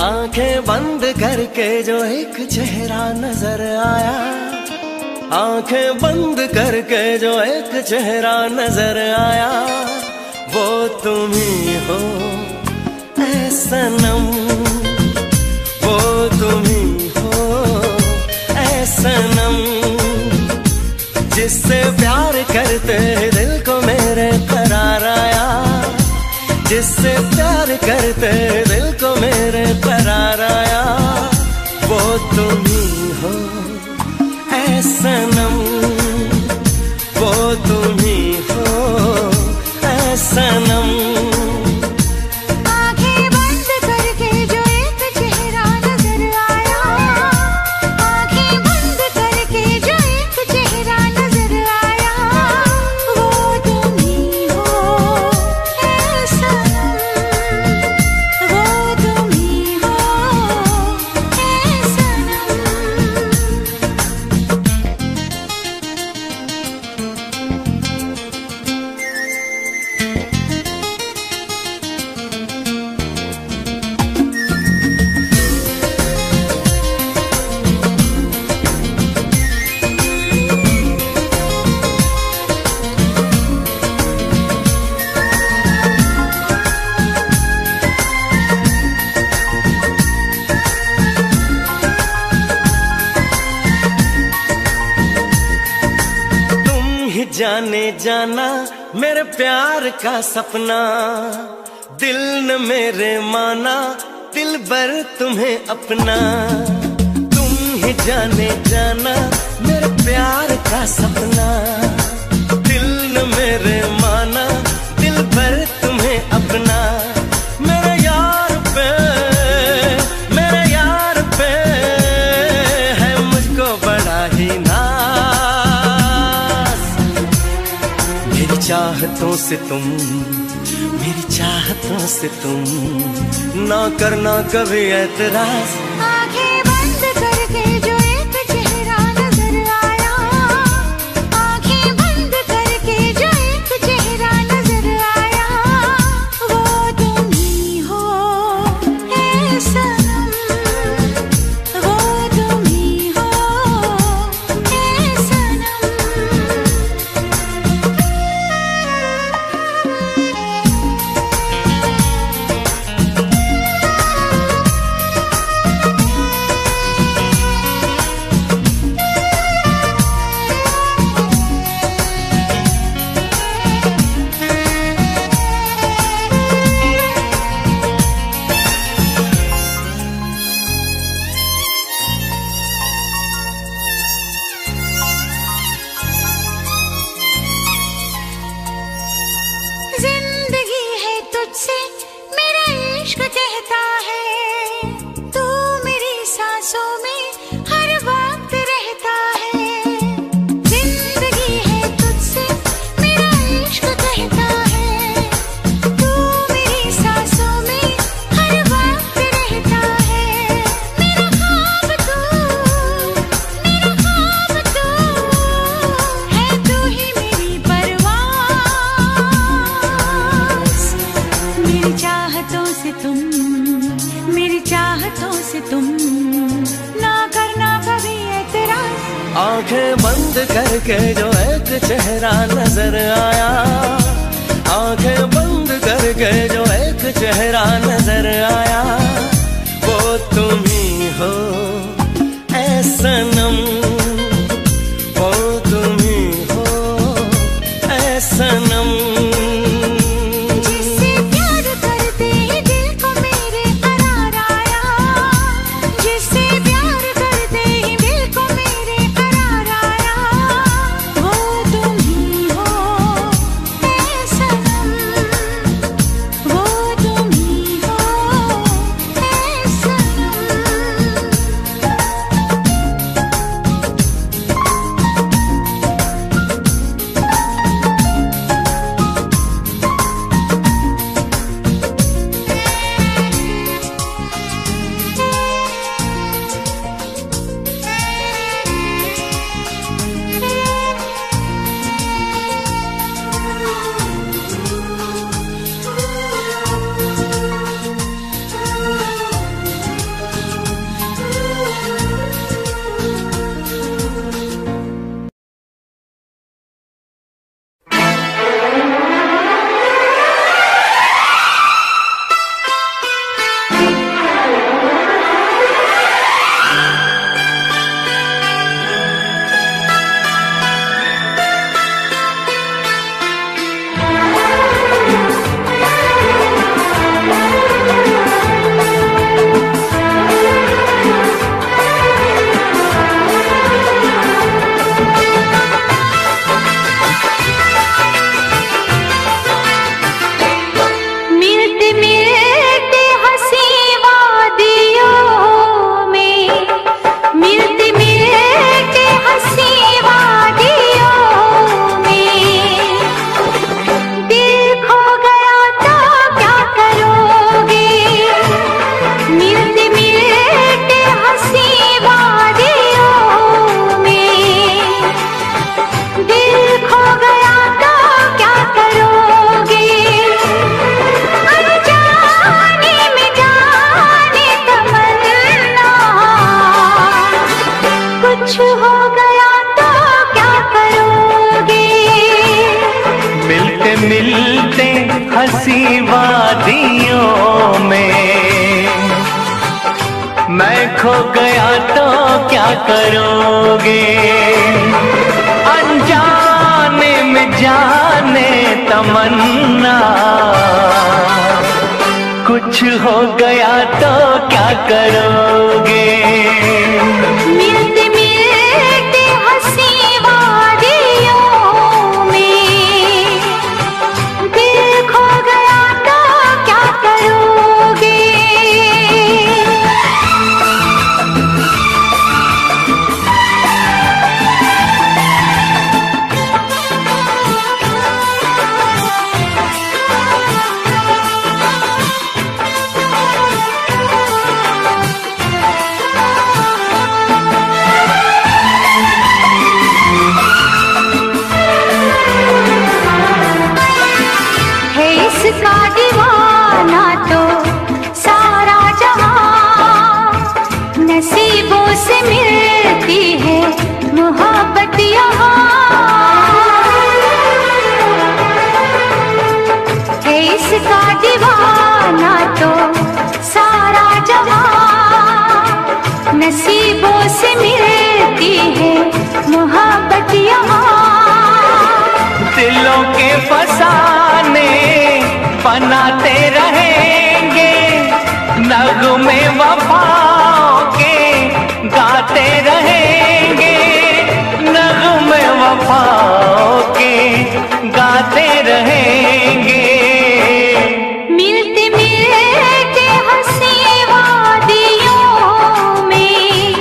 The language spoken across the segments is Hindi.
आंखें बंद करके जो एक चेहरा नजर आया, आंखें बंद करके जो एक चेहरा नजर आया, वो तुम ही हो ऐ सनम, वो तुम ही हो ऐ सनम। जिससे प्यार करते दिल को मेरे करार आया, जिससे प्यार करते दिल को मेरे करार आया, वो तुम ही हो ऐ सनम, वो तुम ही हो ऐ सनम। जाने जाना मेरे प्यार का सपना, दिल ने मेरे माना दिल भर तुम्हें अपना। तुम ही जाने जाना मेरे प्यार का सपना, दिल ने मेरे माना दिल भर तुम्हें अपना। मेरे यार पे, मेरे यार पे है मुझको बड़ा ही चाहतों से तुम, मेरी चाहतों से तुम ना करना कभी ऐतराज। आंखें बंद करके जो एक चेहरा नजर आया, आंखें बंद करके जो एक चेहरा नजर आया, वो तुम ही हो ऐ सनम, वो तुम ही हो ऐ सनम। जिंदगी है तुझसे मेरा इश्क कहता है, तू मेरी सांसों में हर वक्त रहता है। जिंदगी है तुझसे मेरा इश्क कहता है, तू मेरी सांसों में हर वक्त रहता है। मेरा ख्वाब तू, मेरा ख्वाब तू है, तू ही मेरी परवाज़। मेरी चाहतों से तुम, मेरी चाहतों से तुम ना करना कभी ऐतराज। आंखें बंद करके जो एक चेहरा नजर आया, आंखें बंद करके जो एक चेहरा नजर आया, वो तुम ही हो ऐ सनम, वो तुम ही हो ऐ सनम। मिलते हंसी वादियों में। मैं खो गया तो क्या करोगे, अनजाने में जाने तमन्ना। कुछ हो गया तो क्या करोगे। मिलते मिलते हंसी वादियों में, दिल खो गया तो क्या करोगे। इसका दीवाना तो सारा जहां, नसीबों से मिलती है मोहब्बत यहाँ। है इसका दीवाना तो सारा जहां, नसीबों से मिलती है मोहब्बत यहाँ। दिलों के फसाने बनाते रहेंगे, नगमे वफाओं के गाते रहेंगे, नगमे वफाओं के गाते रहेंगे। मिलते मिलते हंसी वादियों में,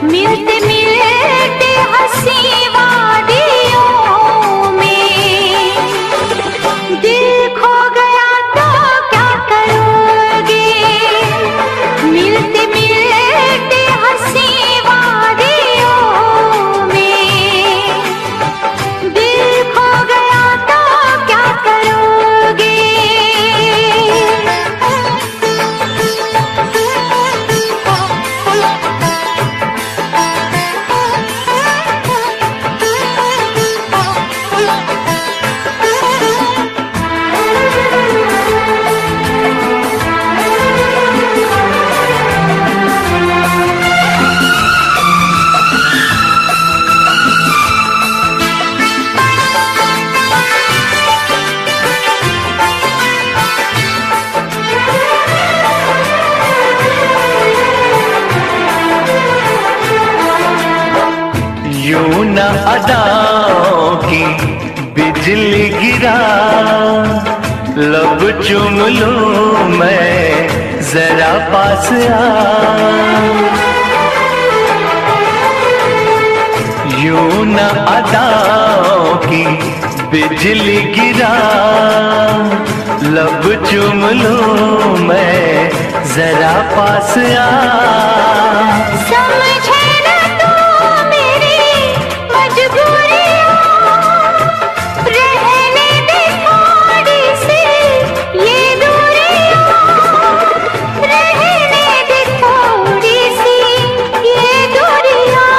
मिलते मिलते हंसी वादियों में, दिल खो गया तो क्या करोगे। मिलते मिलते हंसी वादियों में, दिल खो गया तो क्या करोगे। यूं न अदाओं की बिजली गिरा, लब चूम लूं मैं जरा पास आ। यूं न अदाओं की बिजली गिरा, लब चूम लूं मैं जरा पास आ। समझे न तू मेरी मजबूरियां, रहने दे थोड़ी सी ये दूरियां, रहने दे थोड़ी सी ये दूरियां।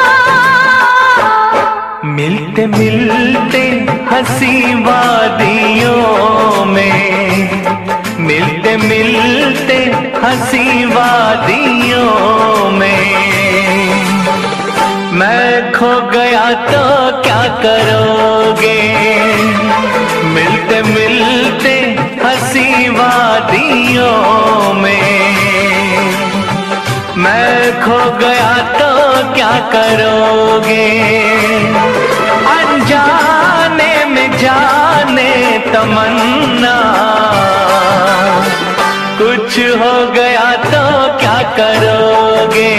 मिलते मिलते हंसी वादियों में, मिलते मिलते हंसी वादियों में। मैं खो गया तो क्या करोगे। मिलते मिलते हंसी वादियों में, मैं खो गया तो क्या करोगे। अनजाने में जाने तमन्ना, कुछ हो गया तो क्या करोगे।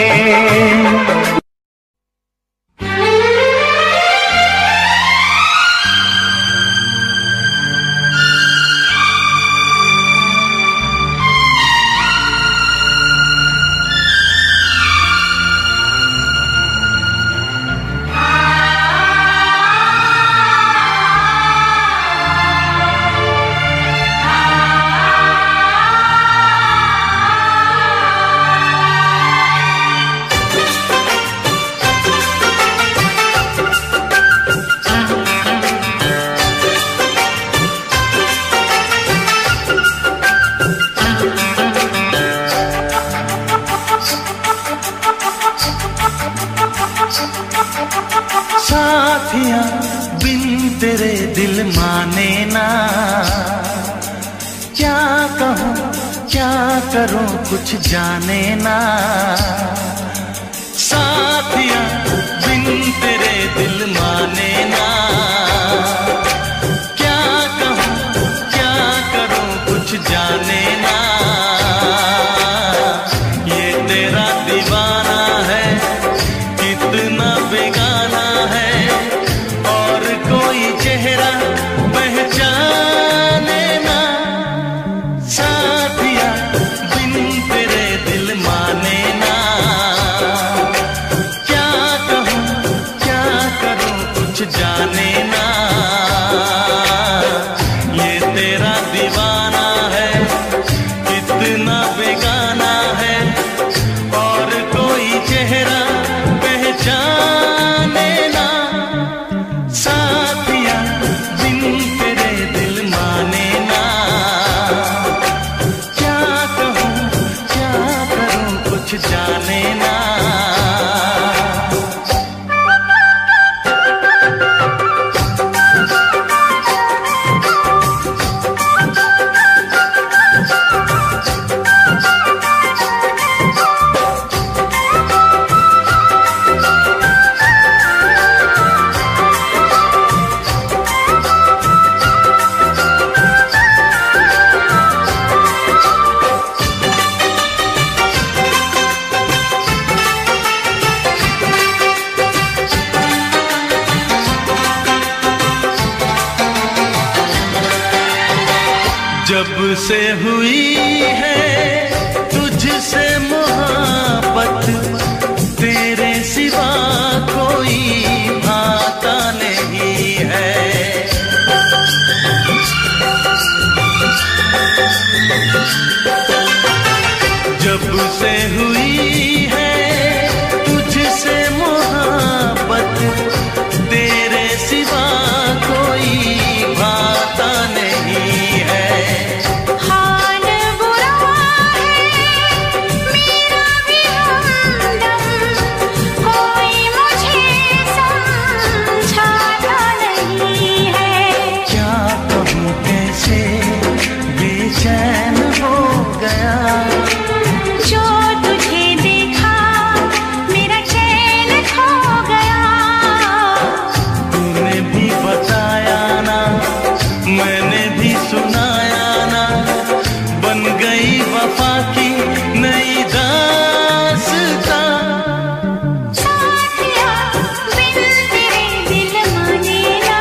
माने ना। क्या कहूँ क्या करूँ कुछ जाने ना। साथिया बिन तेरे दिल माने ना। क्या कहूँ क्या करूँ कुछ जाने ना। ये तेरा दीवाना है कितना बेगाना है, और कोई चेहरा पहचाने ना। साथिया बिन तेरे दिल माने ना। क्या कहूँ क्या करूँ कुछ जाने ना। ये तेरा दीवाना है कितना बेगाना है, और कोई चेहरा पहचाने ना। साथिया बिन तेरे दिल माने ना। क्या कहूँ क्या करूँ कुछ जाने ना। जब से हुई है तुझसे मोहब्बत, तेरे सिवा कोई भाता नहीं है। जब से हुई है तुझसे मोहब्बत, तेरे सिवा कोई भाता नहीं है। हाल बुरा है मेरा भी हमदम, कोई मुझे समझाता नहीं है। क्या कहूँ कैसे बेचैन हो गया, जो तुझे देखा मेरा चैन खो गया। तूने भी बताया ना मैंने भी सुनाया ना, बन गई वफा की नई दास्तां। साथिया बिन तेरे दिल माने ना।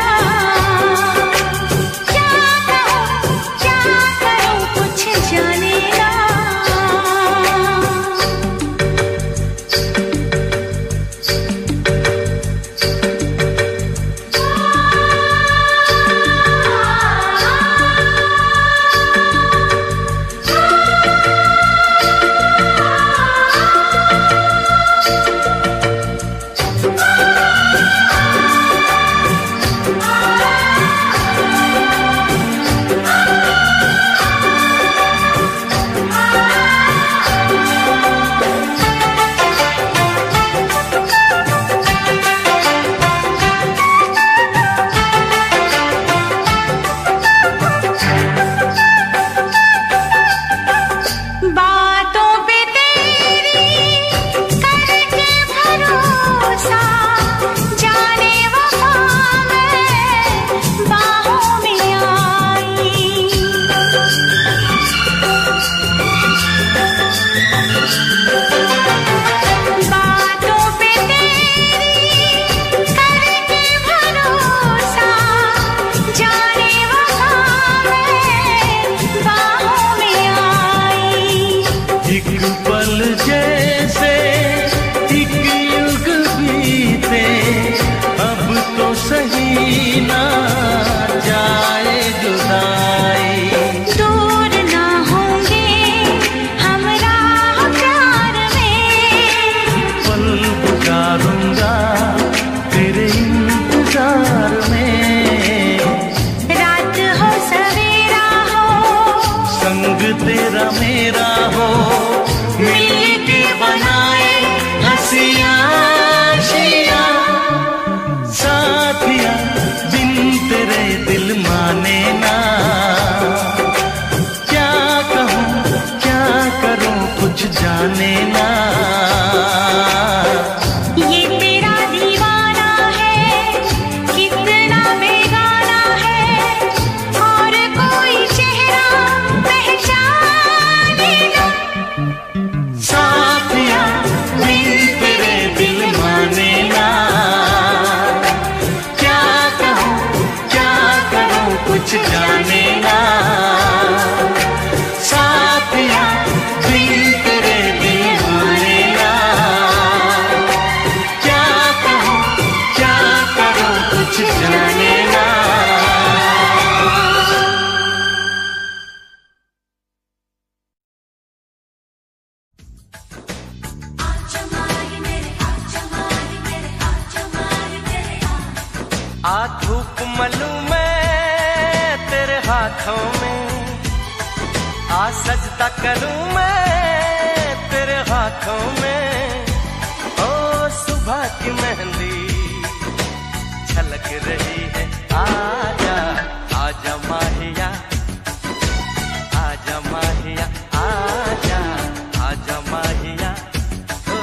क्या कहूँ क्या करूँ कुछ हाथों में, आ सजदा करूं मैं तेरे हाथों में। ओ सुबह की मेहंदी छलक रही है, आजा आजा माहिया, आजा माहिया, आजा आजा माहिया, ओ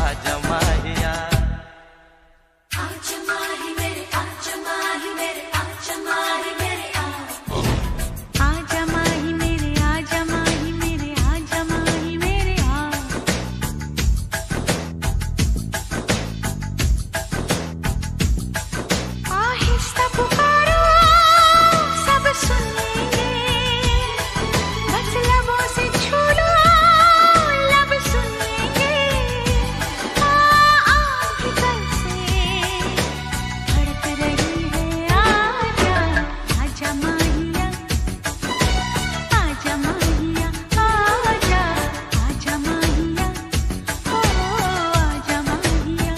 आजा माहिया। आजा माही मेरे, आजा माही मेरे, आजा माही मेरे, आजा माही मेरे, आजा माही मेरे, आजा माही मेरे, आहिस्ता पुकारो सब सुनेंगे, बस लबों से छू लो लब सुनेंगे। आँख कल से धड़क रही है, आजा आजा माहिया, आजा माहिया, आजा आजा माहिया, ओ आजा माहिया।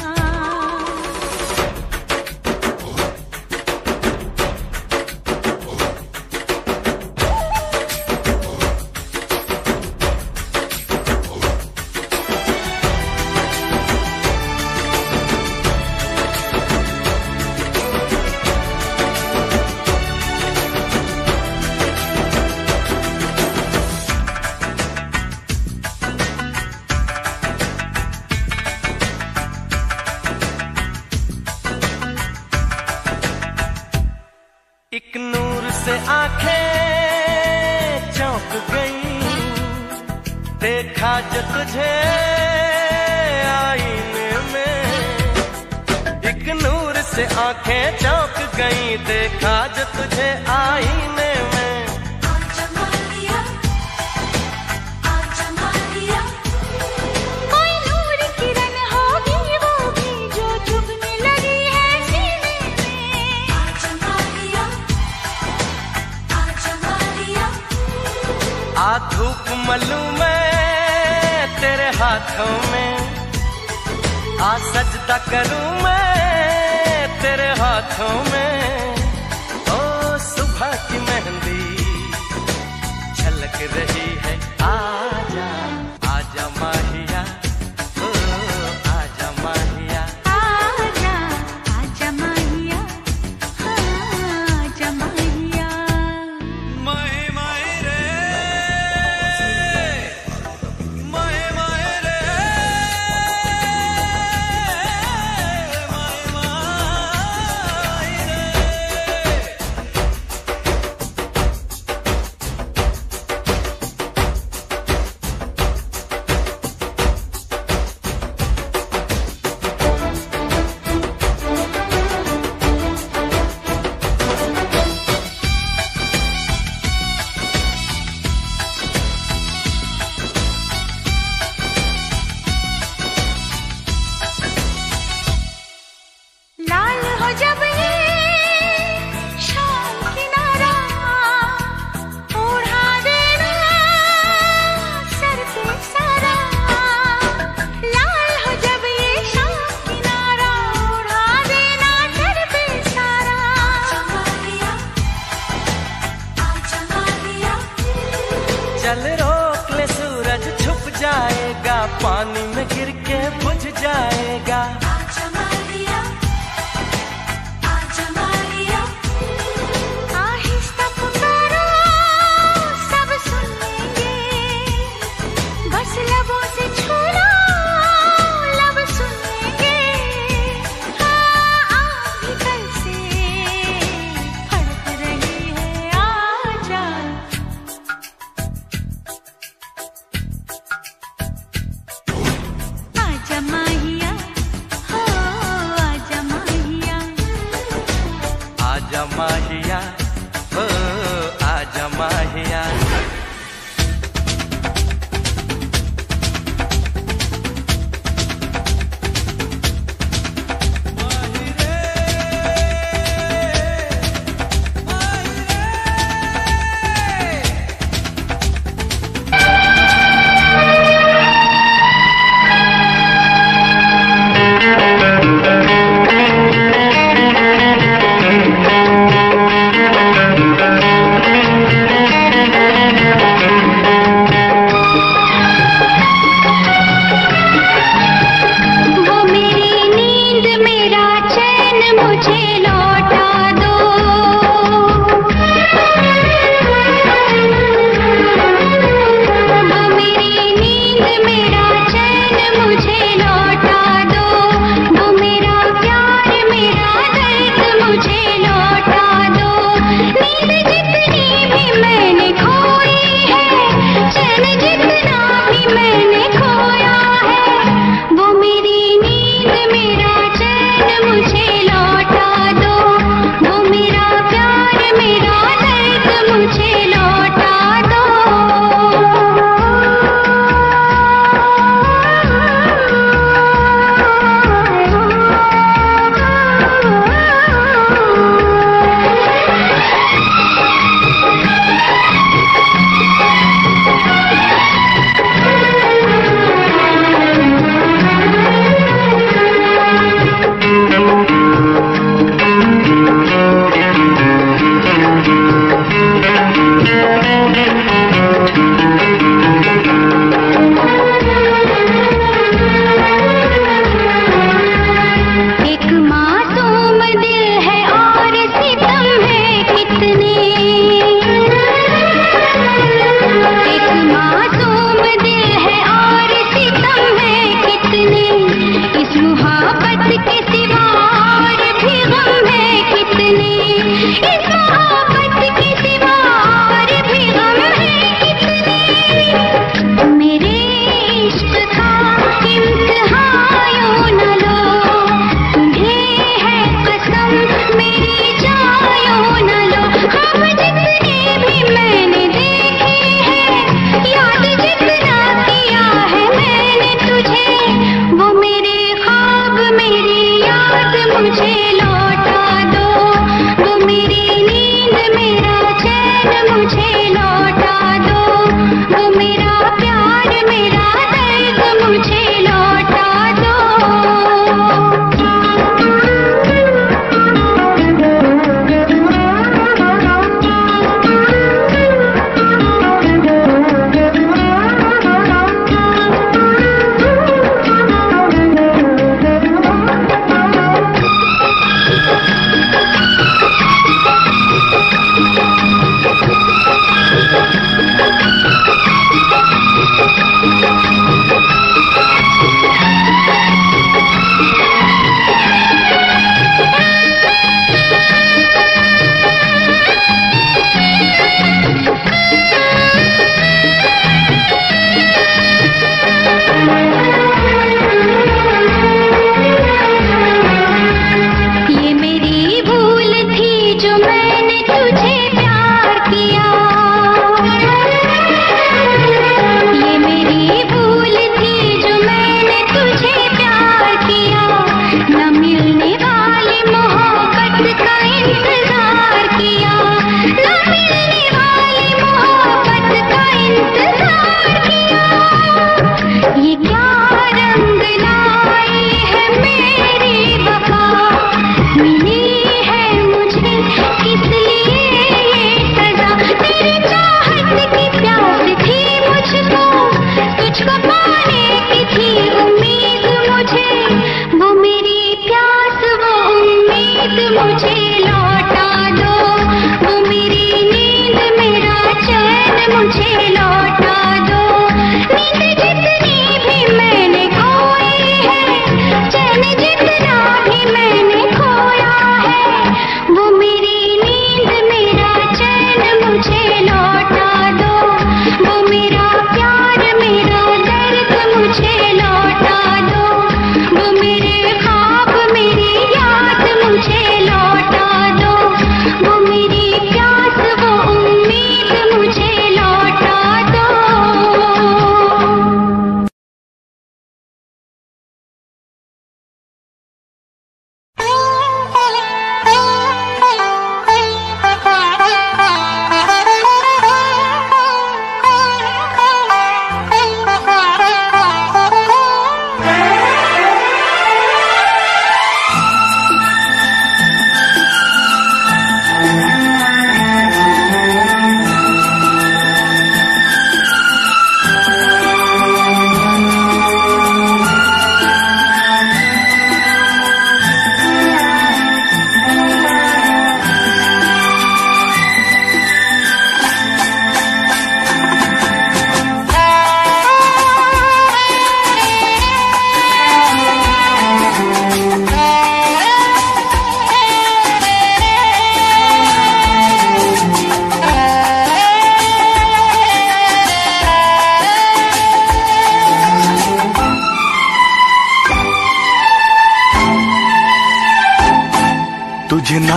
एक नूर से आंखें चौंक गई, देखा जो तुझे आईने में। एक नूर से आंखें चौंक गई, देखा जो तुझे आईने में। आजा माहिया, आजा माहिया, कोई नूर किरण होगी वो भी जो चुभने लगी है सीने में। आजा माहिया, आजा माहिया, आ धूप मलूं मैं तेरे हाथों में, आ सजदा करूं मैं तेरे हाथों में। ओ सुबह की मेहंदी छलक रही है, आजा आजा माहिया, ओ आजा माहिया। आजा आजा माहिया, आजा माहिया। माहे माहे रे, माहे माहे रे, माहे माहे रे। लाल हो जब ये शाम किनारा, ओढ़ा देना सर पे सारा। लाल हो जब ये शाम किनारा, ओढ़ा देना सर पे सारा। आजा माहिया, आजा माहिया, चल रोक ले, सूरज छुप जाएगा, पानी में गिर के बुझ जाएगा। आजा माहिया, आजा माहिया, आहिस्ता पुकारो सब सुनेंगे, बस लबों से छू लो लब सुनेंगे। आँख कल से धड़क रही है, आजा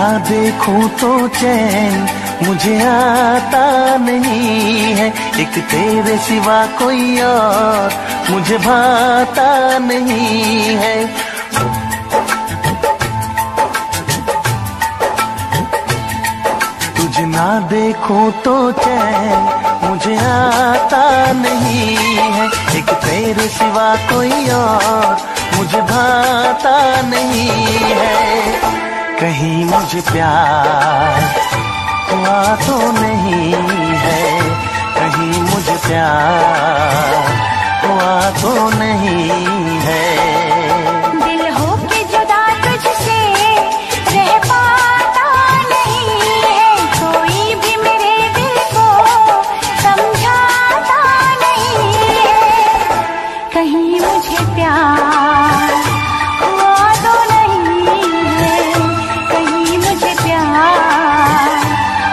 देखूं तो चैन मुझे आता नहीं है, एक तेरे सिवा कोई और मुझे भाता नहीं है। तुझे ना देखूं तो चैन मुझे आता नहीं है, एक तेरे सिवा कोई और मुझे भाता नहीं है। कहीं मुझे प्यार हुआ तो नहीं है, कहीं मुझे प्यार हुआ तो नहीं है। दिल हो के जुदा तुझसे रह पाता नहीं है, कोई भी मेरे दिल को समझाता नहीं है। कहीं मुझे प्यार हुआ तो नहीं है, कहीं मुझे प्यार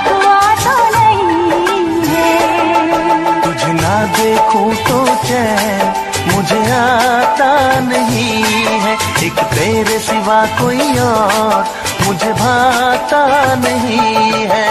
हुआ तो नहीं है। तुझे ना देखूं तो चैन मुझे आता नहीं है, एक तेरे सिवा कोई और मुझे भाता नहीं है।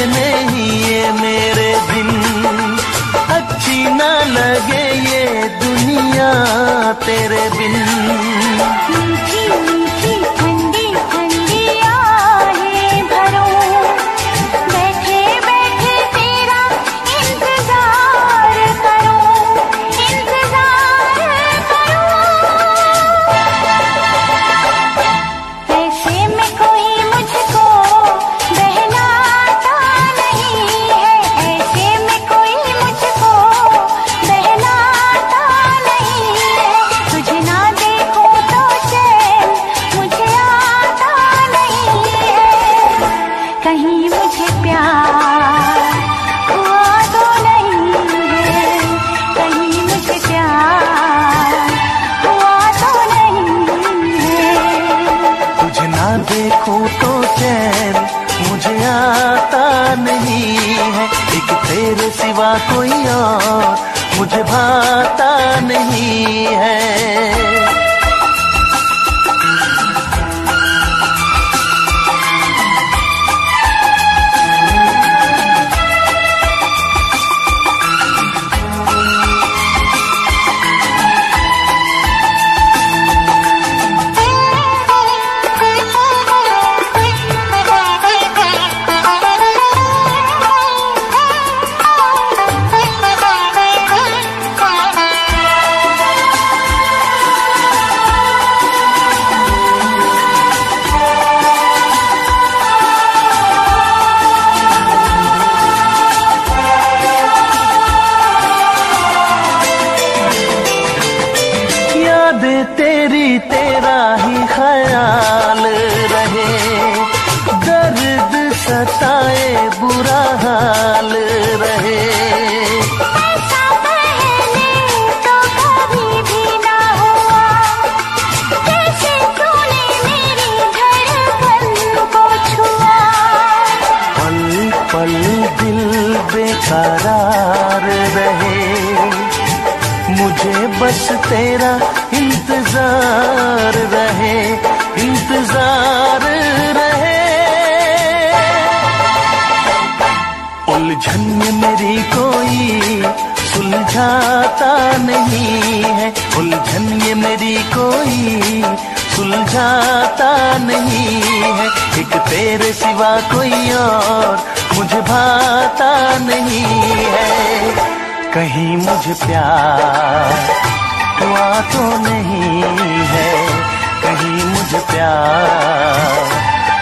नहीं ये मेरे दिन अच्छी ना लगे ये दुनिया तेरे बिन। मीठी मीठी ठंडी ठंडी आहें भरो, बैठे बैठे तेरा इंतजार करो, इंतजार करो। ऐसे में कोई मुझको बहलाता नहीं है, ऐसे में कोई मुझको बहलाता नहीं है। तुझे ना देखूं तो चैन मुझे आता नहीं है, कहीं मुझे प्यार हुआ तो नहीं है, कहीं मुझे प्यार हुआ तो नहीं है। तुझे ना देखूं तो चैन मुझे आता नहीं है, एक तेरे सिवा कोई और मुझे भाता नहीं है। तेरी तेरा ही ख्याल रहे, दर्द सताए बुरा हाल रहे। ऐसा पहले तो कभी भी ना हुआ, कैसे तूने मेरी धड़कन को छुआ। पल पल दिल बेकरार रहे, मुझे बस तेरा इंतजार रहे, इंतजार रहे। उलझन में मेरी कोई सुलझाता नहीं है, उलझन ये मेरी कोई सुलझाता नहीं है, एक तेरे सिवा कोई और मुझे भाता नहीं है। कहीं मुझे प्यार हुआ तो नहीं है, कहीं मुझे प्यार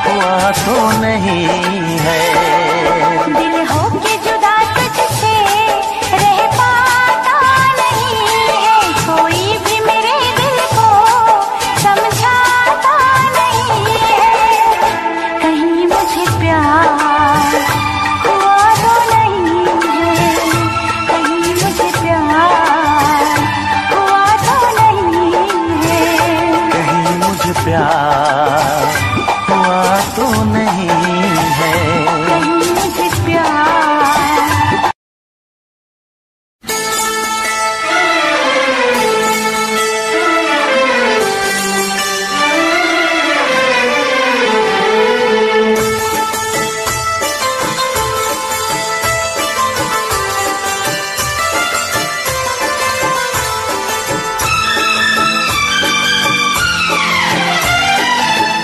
हुआ तो नहीं है। दिल होके जुदा तुझसे रह पाता नहीं है, कोई भी मेरे दिल को समझाता नहीं है। कहीं मुझे प्यार हुआ तो नहीं है, कहीं मुझे प्यार हुआ तो नहीं है। कहीं मुझे प्यार हुआ तो नहीं है, कहीं मुझे प्यार।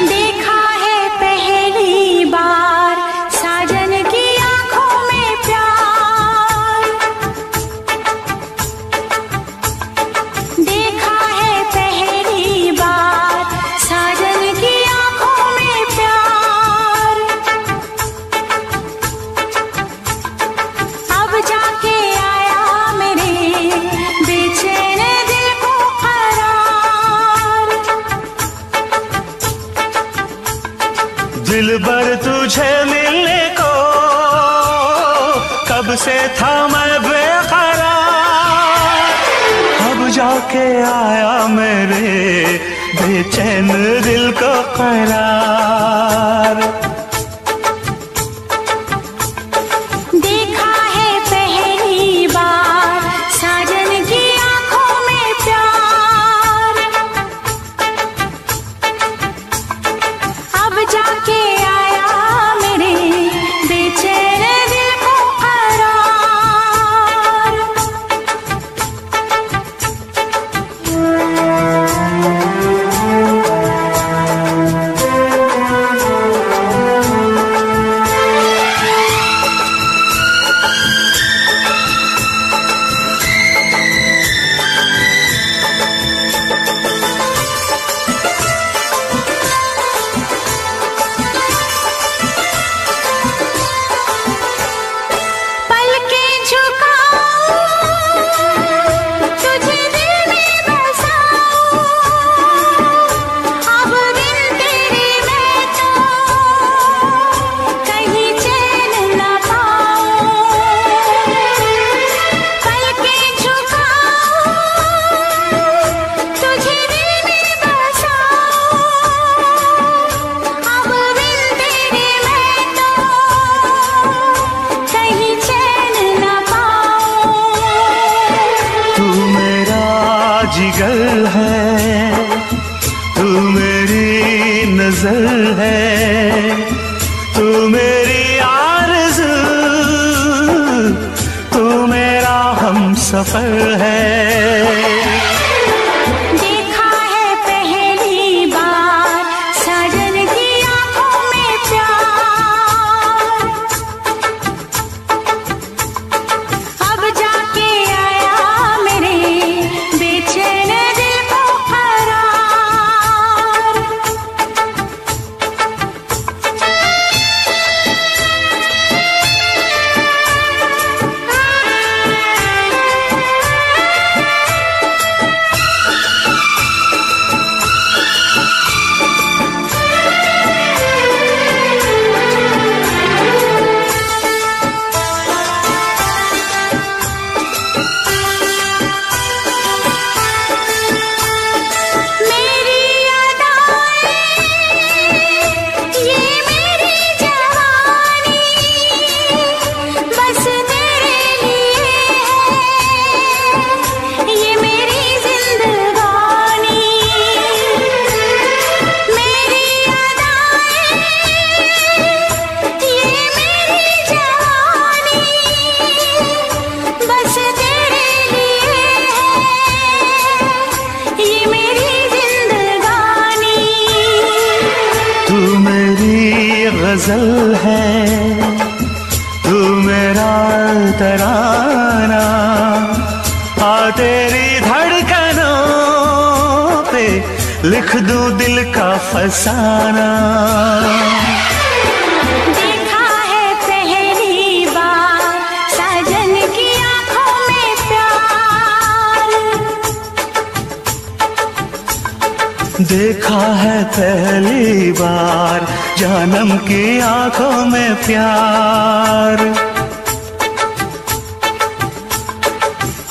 देखा है पहली बार साजन की आंखों में प्यार, देखा है पहली बार साजन की आंखों में प्यार। अब जाके आया मेरे बेचैन दिल को करार। दिलबर तुझे मिलने को कब से था मैं बेकरार, अब जाके आया मेरे बेचैन दिल को करार। देखा है पहली बार साजन की आंखों में प्यार, अब जाके आया मेरे बेचैन दिल को करार। पलकें झुकाऊं, तुझे दिल में बसाऊं, अब बिन तेरे मैं तो कहीं चैन न पाऊं। पलकें झुकाऊं, तुझे दिल में बसाऊं, अब बिन तेरे मैं तो कहीं चैन न पाऊं। तू मेरा जिगर है, तू मेरी नजर है, तू मेरी आरज़ू, तू मेरा हमसफर है। देखा है पहली बार साजन की आंखों में प्यार, अब जाके आया मेरे बेचैन दिल को करार। मेरी अदाएं, ये मेरी जवानी, बस तेरे लिए है, ये मेरी जिंदगानी। मेरी अदाएं, ये मेरी जवानी, बस तेरे लिए है, ये मेरी जिंदगानी। तू मेरी गजल है, तू मेरा तराना, लिख दूं दिल का फसाना। देखा है पहली बार साजन की आंखों में प्यार। देखा है पहली बार जानम की आंखों में प्यार।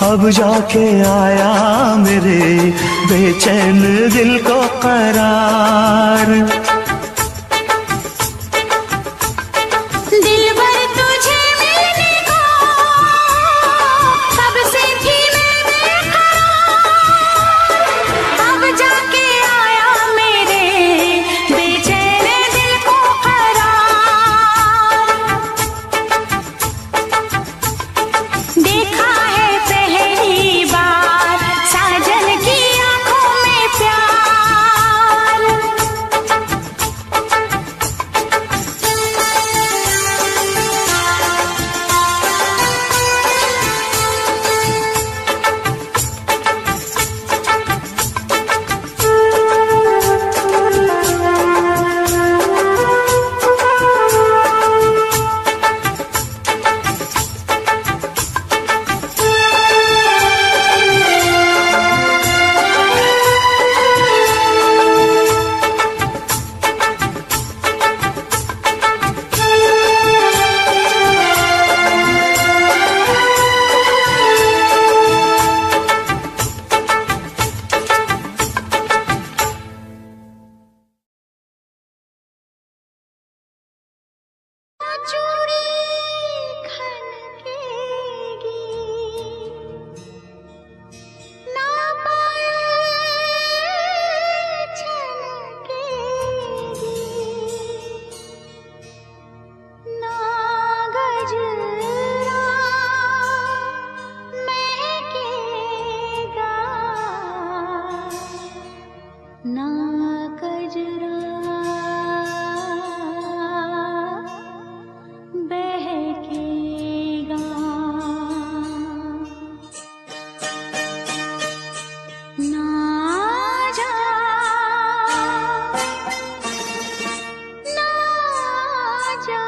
अब जाके आया मेरे बेचैन दिल को करार। दिल भर तुझे मिलने को कब से थी मैं बेकरार। अब जाके आया मेरे बेचैन दिल को करार। देखा है पहली बार साजन की आंखों में प्यार। चूड़ी खनकेगी ना पायल छनकेगी ना गजरा महकेगा ना गजरा बहकेगा। ना जा ना जा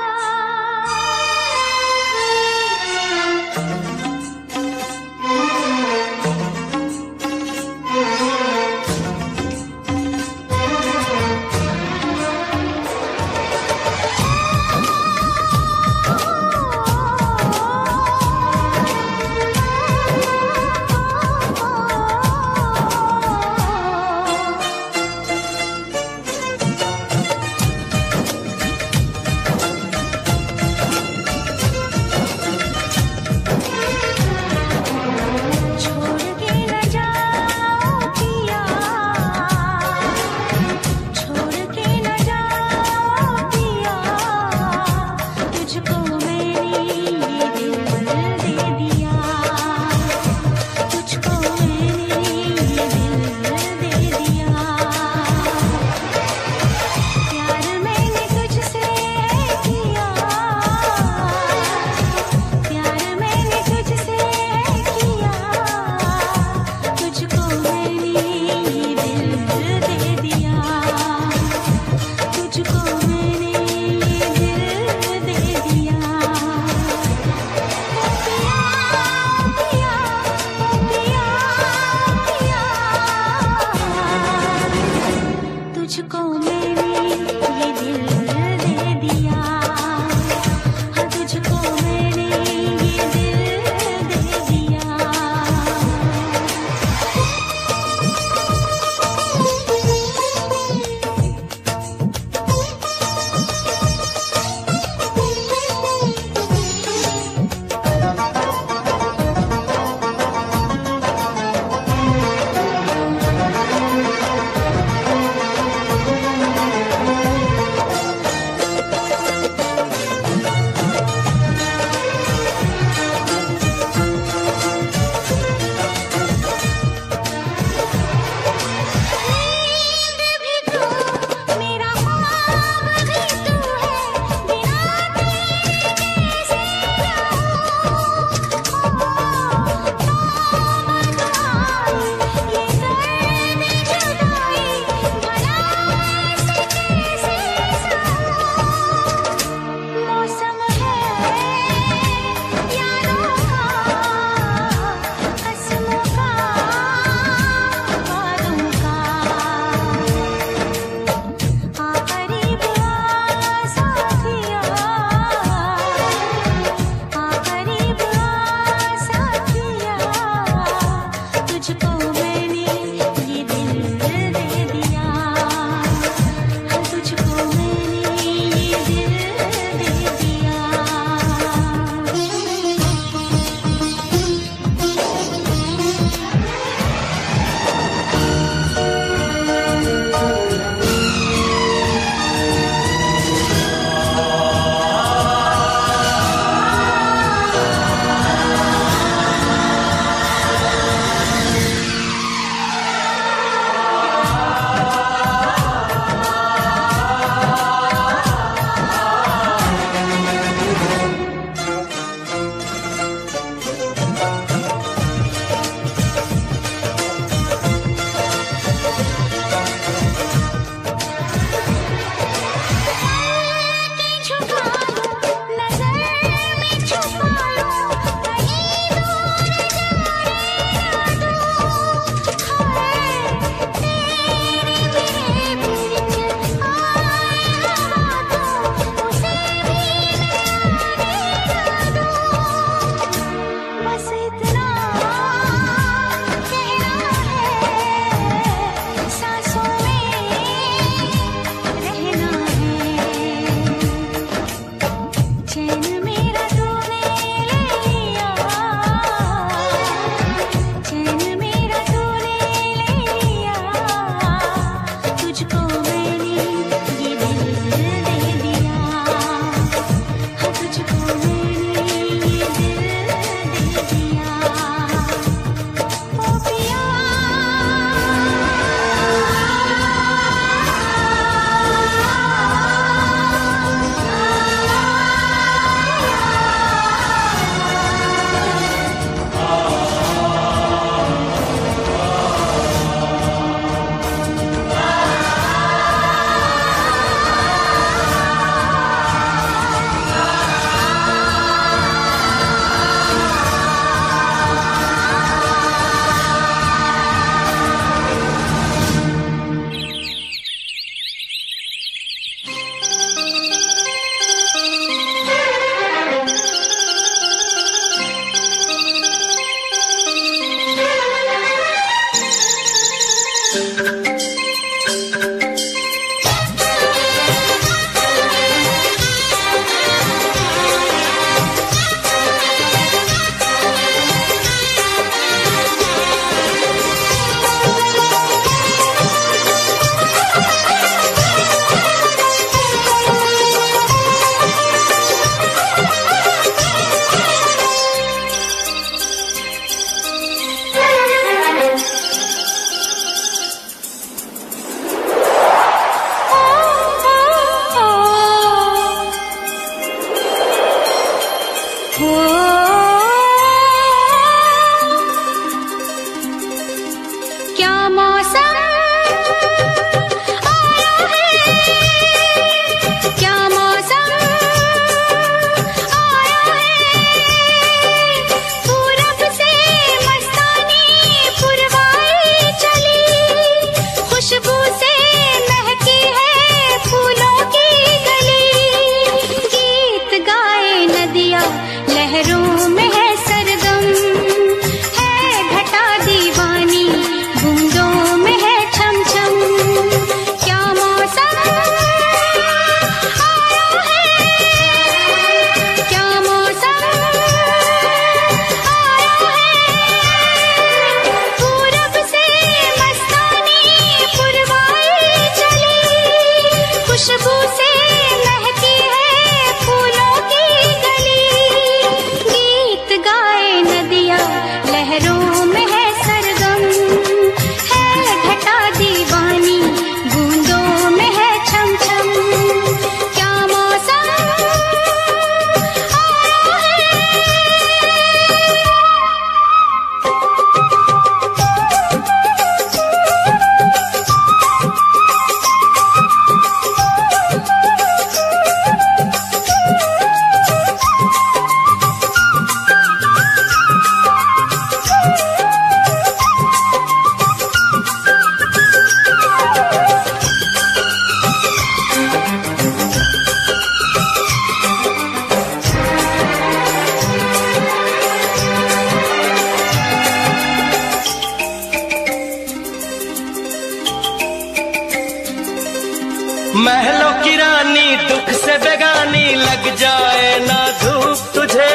महलों की रानी दुख से बेगानी, लग जाए ना धूप तुझे।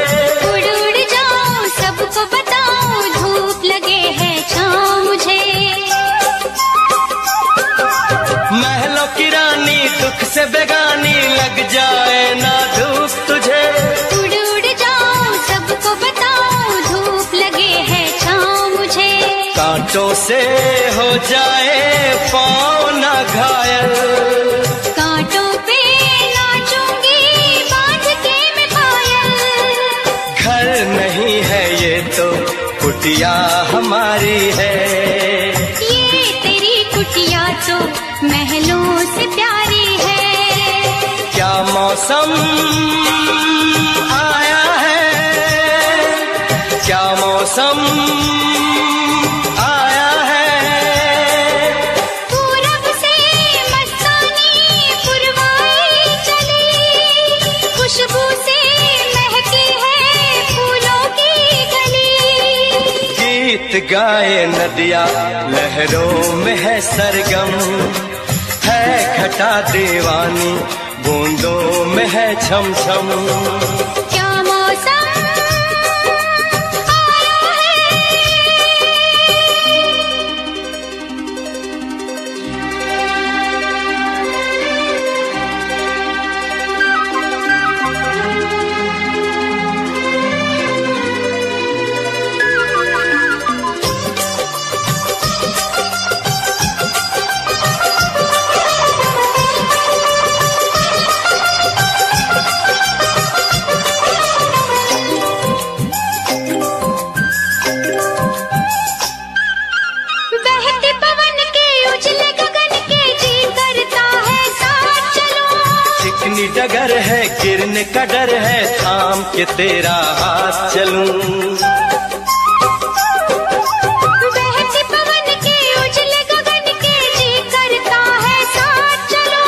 उड़ उड़ जाऊं सबको बताऊं, धूप लगे है छाँव मुझे। महलों की रानी दुख से बेगानी, लग जाए ना धूप तुझे। उड़ उड़ जाऊं सबको बताऊं, धूप लगे है छाँव मुझे। कांटों से हो जाए पाँव ना घायल, कांटों पे नाचूंगी बांध के मैं पायल। घर नहीं है ये तो कुटिया हमारी है। ये तेरी कुटिया तो महलों से प्यारी है। क्या मौसम आया है, क्या मौसम आया है। पूरब से मस्तानी पुरवाई चली, खुशबू से महकी है फूलों की गली। गीत गाए नदिया लहरों में है सरगम, है घटा दीवानी बूंदों में है छम छम। क्या मौसम आया है। बहते पवन के उजले गगन के जी करता है साथ चलो। चिकनी डगर है गिरने का डर है, थाम के तेरा हाथ चलूं। बहते पवन के उजले गगन के जी करता है साथ चलो।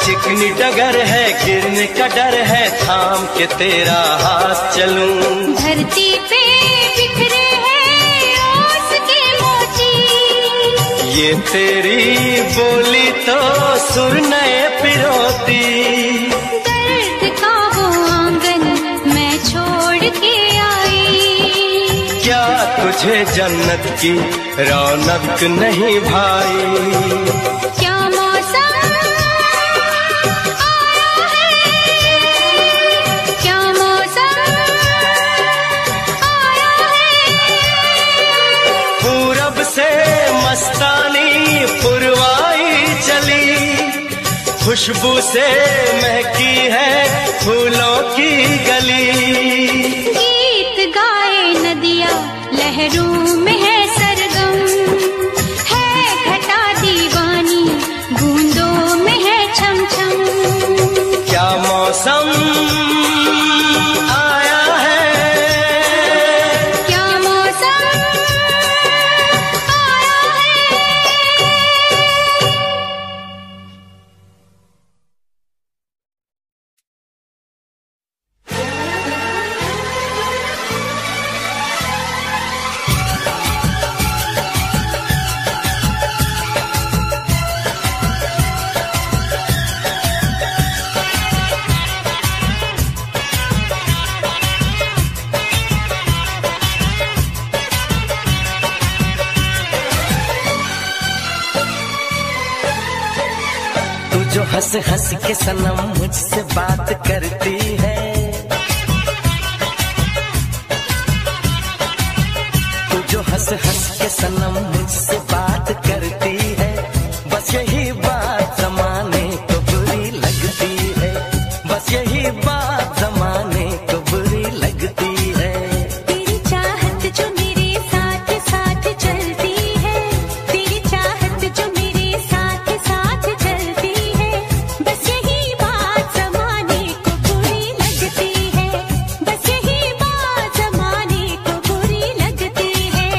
चिकनी डगर है गिरने का डर है, थाम के तेरा हाथ चलूं। धरती पे बिखरे हैं ओस के मोती, ये तेरी बोली तो सुर नए पिरोती। दर्द का वो आंगन मैं छोड़ के आई। क्या तुझे जन्नत की रौनक नहीं भाई। क्या मौसम आया है, क्या मौसम आया है। पूरब से मस्तानी पुरवाई चली, खुशबू से महकी है फूलों की गली। गीत गाए नदिया लहरों में है सरगम, है घटा दीवानी बूंदों में है छम छम। क्या मौसम आया है, क्या मौसम आया है। जो हंस हंस के सनम मुझसे बात करती है, तू जो हंस हंस के सनम मुझसे बात करती है, बस यही बात जमाने को बुरी लगती है, बस यही बात जमाने को बुरी लगती है। तेरी चाहत जो मेरे साथ साथ चलती है, तेरी चाहत जो मेरे साथ साथ चलती है, बस यही बात जमाने को बुरी लगती है, बस यही बात जमाने को बुरी लगती है।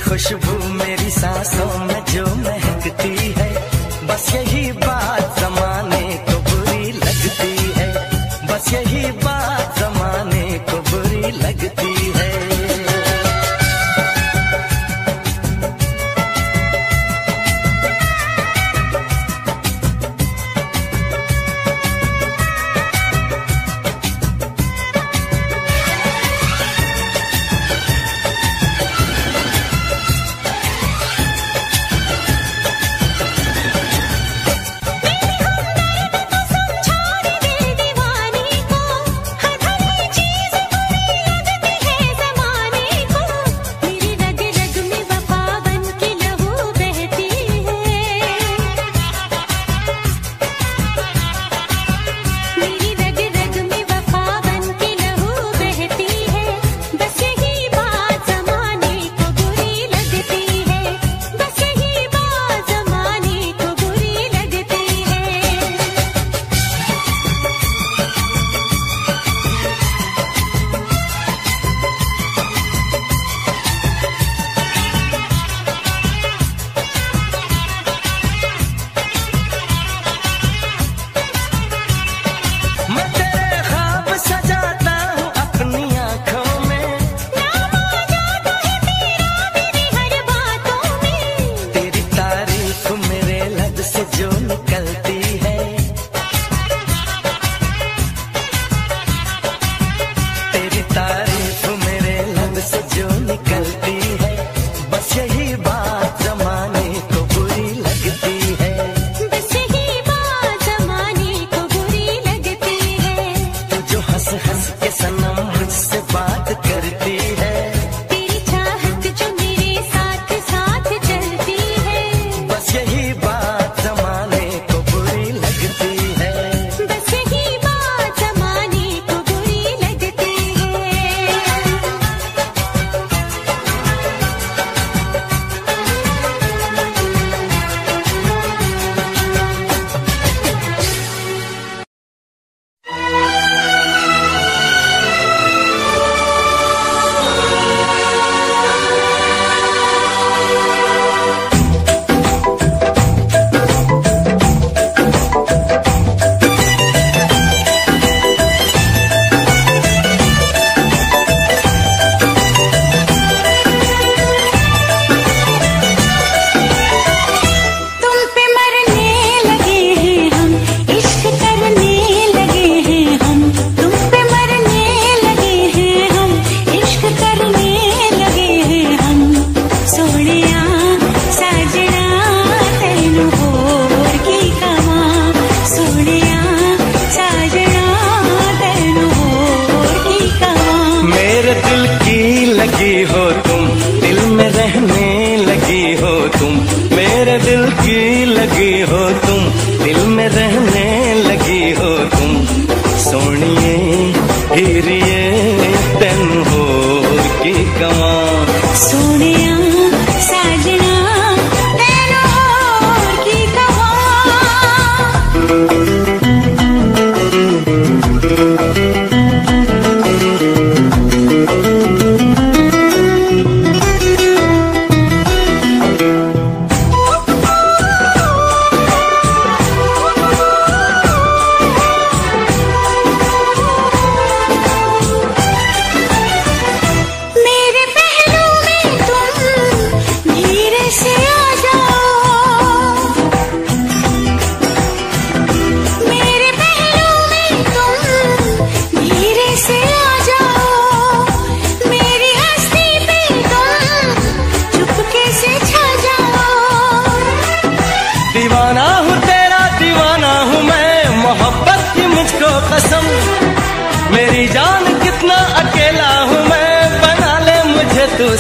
खुशबू मेरी सांसों में जो महकती है, बस यही बात जमाने को बुरी लगती है, बस यही बात जमाने को बुरी लगती है।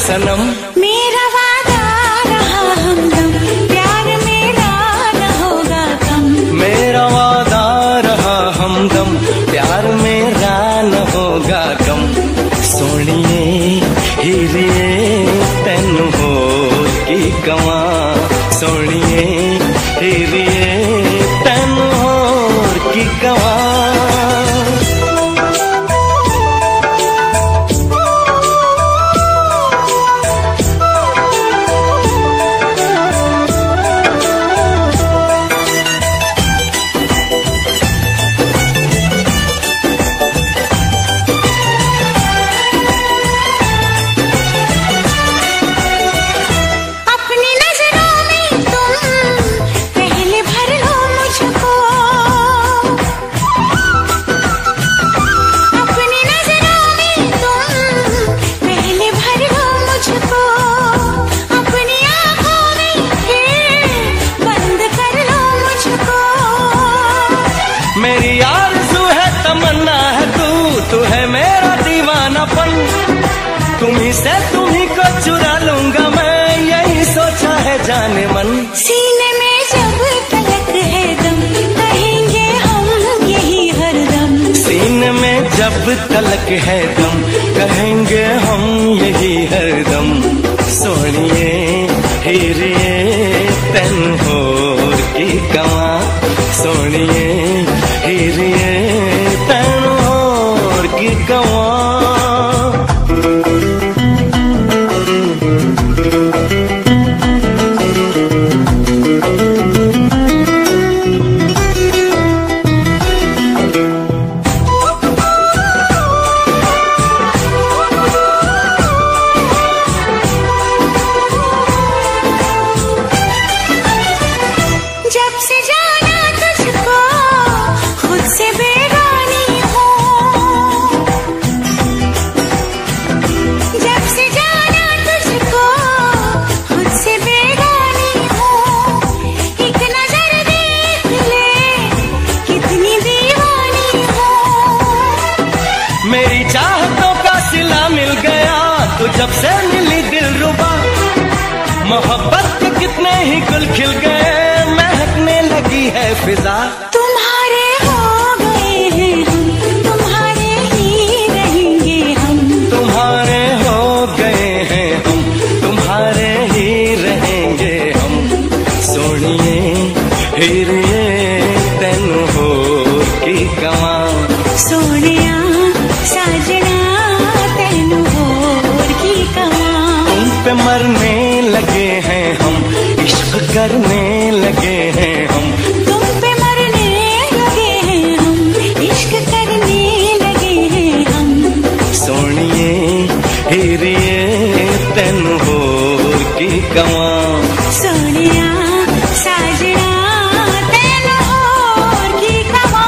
सनम मेरा वादा रहा हमदम, प्यार मेरा न होगा कम। मेरा वादा रहा हमदम, प्यार मेरा न होगा कम। सोनिए हीरिए तेन होर की कवा, सोनिए हीरिए तेन होर की कवा। जब तलक है दम, कहेंगे हम यही हरदम। सोनिए हीरिए तन होर की कमा, सोनिए हीरिए तन होर की कमा। जब से मिली दिलरुबा, मोहब्बत के कितने ही गुल खिल गए, महकने लगी है फिजा। तुम्हारे हो गए हैं हम, तुम्हारे ही रहेंगे हम। तुम्हारे हो गए हैं हम, तुम्हारे ही रहेंगे हम। सोनिए हीरिए तेन होर की कमा, सोनिया साजना तेन होर की कमा। तुम पे मरने लगे हैं हम, इश्क करने लगे हैं हम। तुम पे मरने लगे हैं हम, इश्क करने लगे हैं हम। सोनिए हीरिए तेन होर की कमा, सोनिया साजना तेन होर की कमा।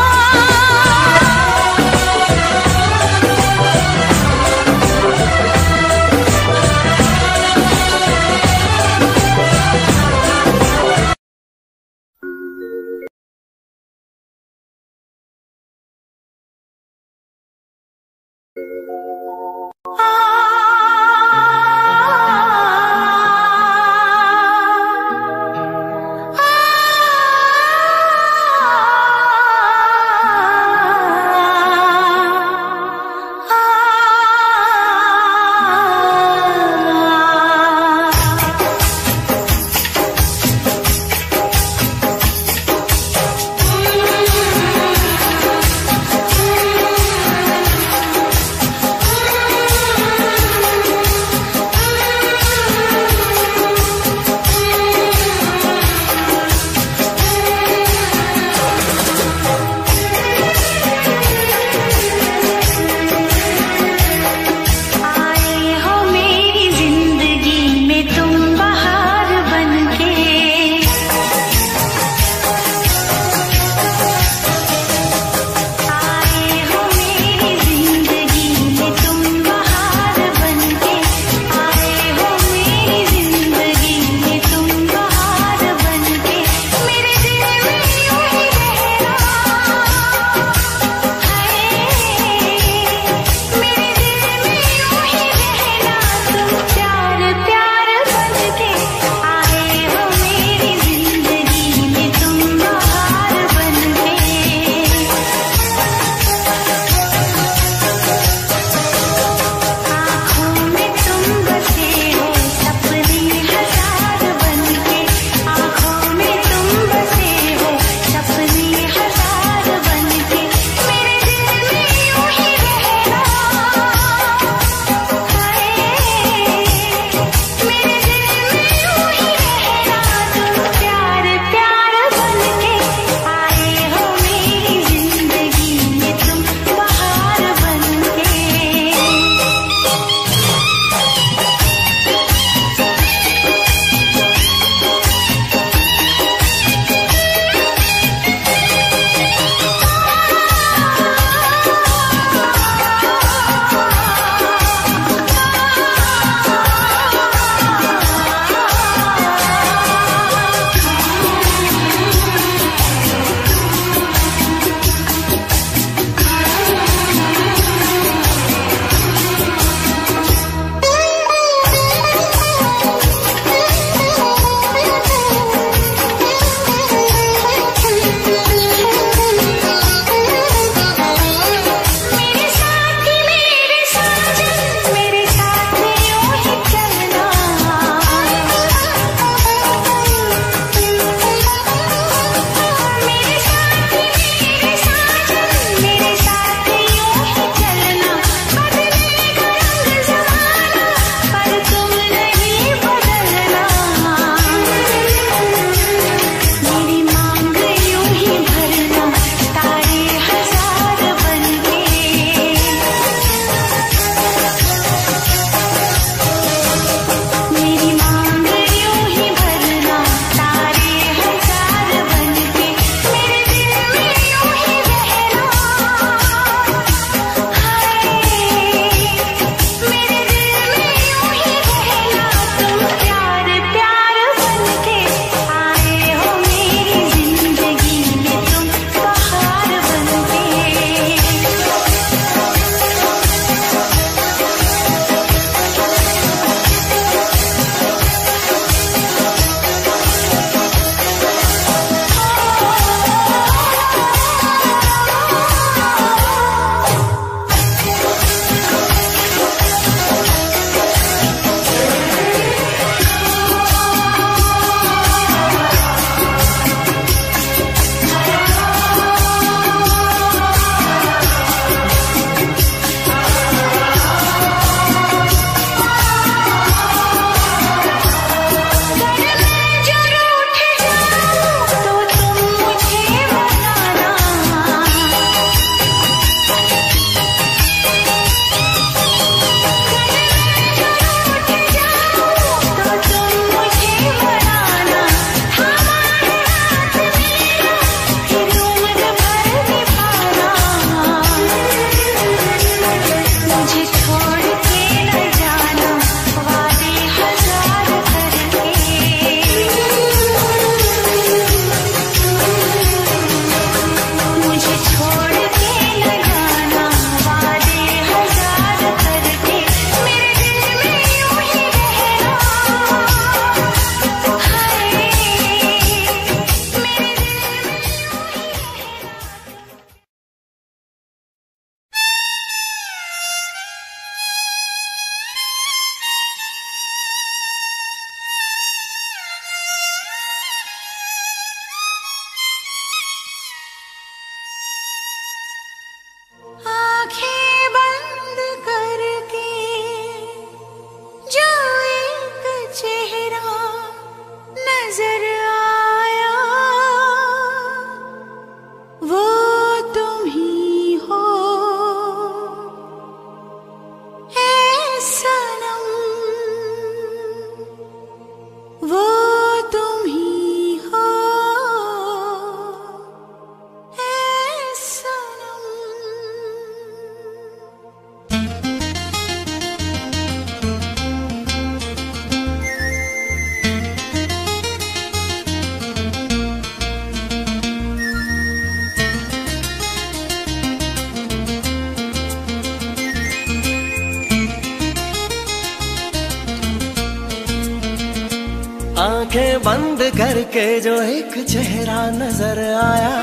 आंखें बंद करके जो एक चेहरा नजर आया,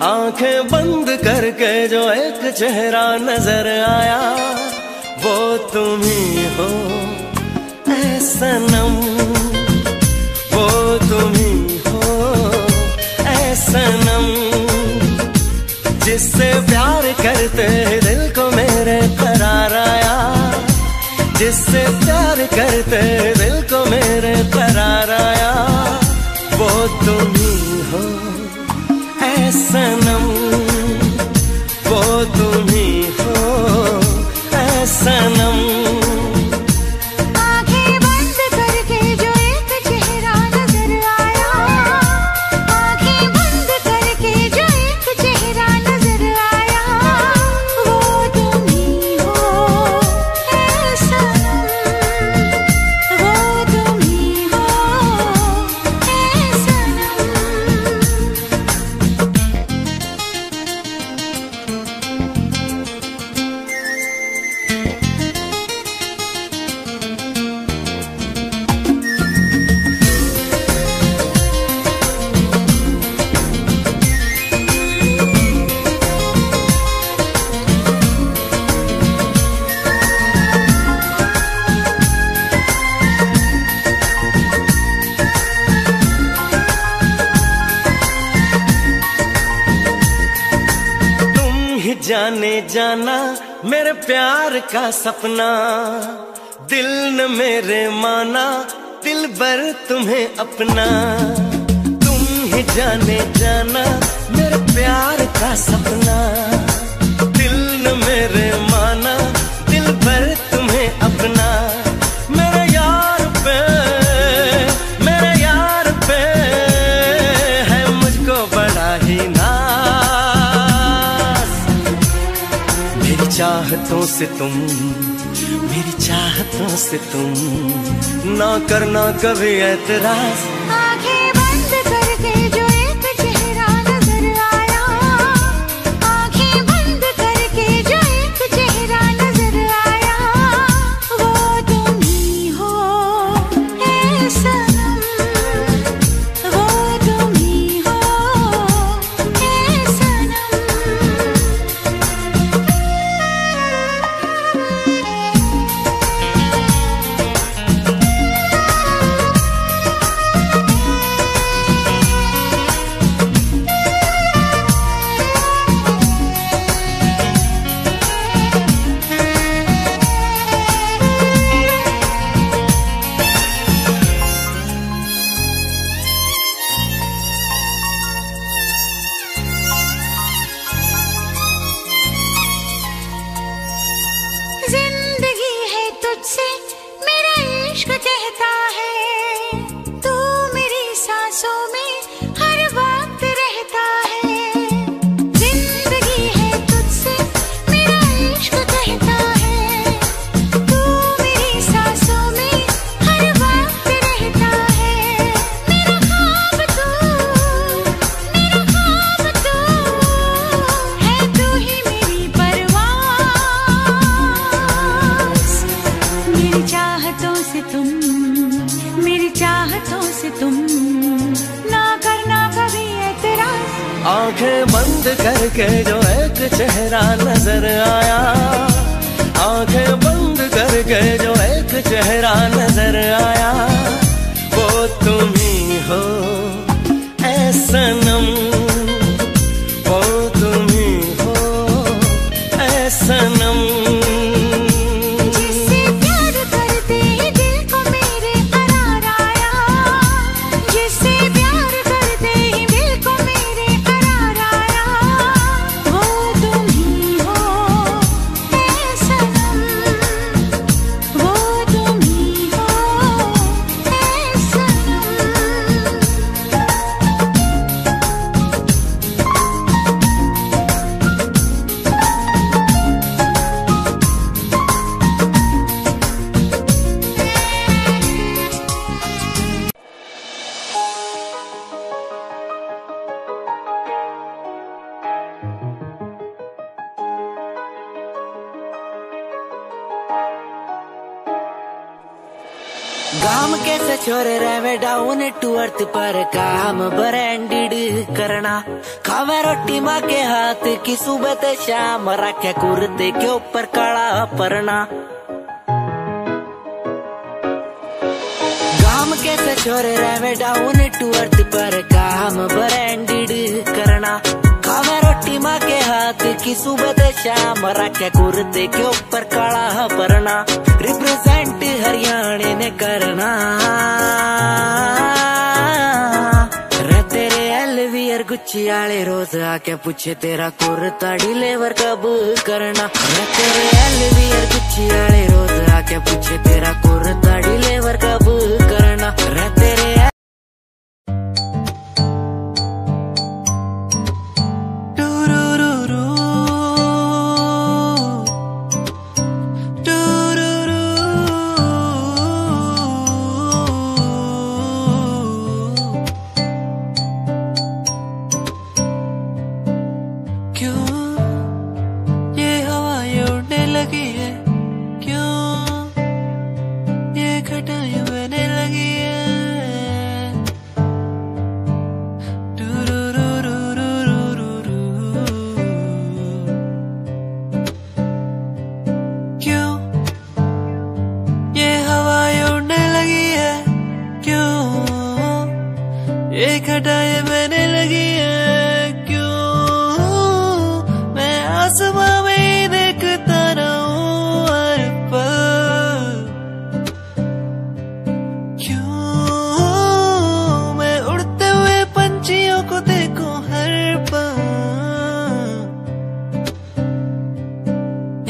आंखें बंद करके जो एक चेहरा नजर आया, वो तुम ही हो ऐ सनम, वो तुम ही हो ऐ सनम। जिससे प्यार करते दिल को मेरे करार आया, जिससे प्यार करते दिल को मेरे करार आया, वो तुम ही हो ऐ सनम, वो तुम ही हो ऐ सनम। आंखें बंद करके जो एक चेहरा नजर आया, आंखें बंद करके जो एक चेहरा नजर आया, वो तुम ही हो ऐ सनम, वो तुम ही हो ऐ सनम। जाने जाना मेरे प्यार का सपना, दिल न मेरे माना दिल भर तुम्हें अपना। तुम ही जाने जाना मेरे प्यार का सपना, दिल न मेरे माना दिल भर तुम्हें अपना। मेरे यार पे, मेरे यार पे है मुझको बड़ा ही चाहतों से तुम, मेरी चाहतों से तुम ना करना कभी ऐतराज। आंखें बंद करके जो एक चेहरा नजर आया, आंखें बंद करके जो एक चेहरा नजर आया, वो तुम ही हो ऐ सनम, वो तुम ही हो ऐ सनम। जिंदगी है तुझसे मेरा इश्क कहता है, तू मेरी सांसों में हर वक्त रहता है। जिंदगी है तुझसे मेरा इश्क कहता है, तू मेरी सांसों में हर वक्त रहता है। मेरा ख्वाब तू, मेरा ख्वाब तू है, तू ही मेरी परवाज़। मेरी चाहतों से तुम, मेरी चाहतों से तुम ना करना कभी ऐतराज। आंखें बंद करके जो एक चेहरा नजर आया, आंखें बंद करके जो एक चेहरा नजर आया, वो तुम ही हो ऐ सनम, वो तुम ही हो ऐ सनम। जिससे प्यार करते ही दिल को मेरे करार आया, जिससे प्यार करते ही दिल को मेरे करार आया, वो तुम ही हो ऐ सनम, वो तुम ही गाम कैसे छोरे रहे डाउन टू अर्थ पर काम ब्रांडेड करना, खावे रोटी माँ के हाथ की सुबह ते शाम, रखे कुर्ते के ऊपर काला परना। गाम कैसे छोरे रहे डाउन टू अर्थ पर काम ब्रांडेड करना, खावे रोटी माँ के हाथ की सुबह ते शाम, रखे कुर्ते के ऊपर काला परना। रिप्रेजेंट हरियाणा ने करना रे, तेरे एलवीआर गुच्ची आले रोज आके पूछे तेरा कुर्ता डिलीवर कब करना, रे तेरे एलवीआर गुच्ची आले रोज आके पूछे तेरा कुर्ता डिलीवर कब करना, रे तेरे घटाए बहने लगी है, क्यों मैं आसमां में देखता रहूं हर पल, क्यों मैं उड़ते हुए पंछियों को देखूं हर पल,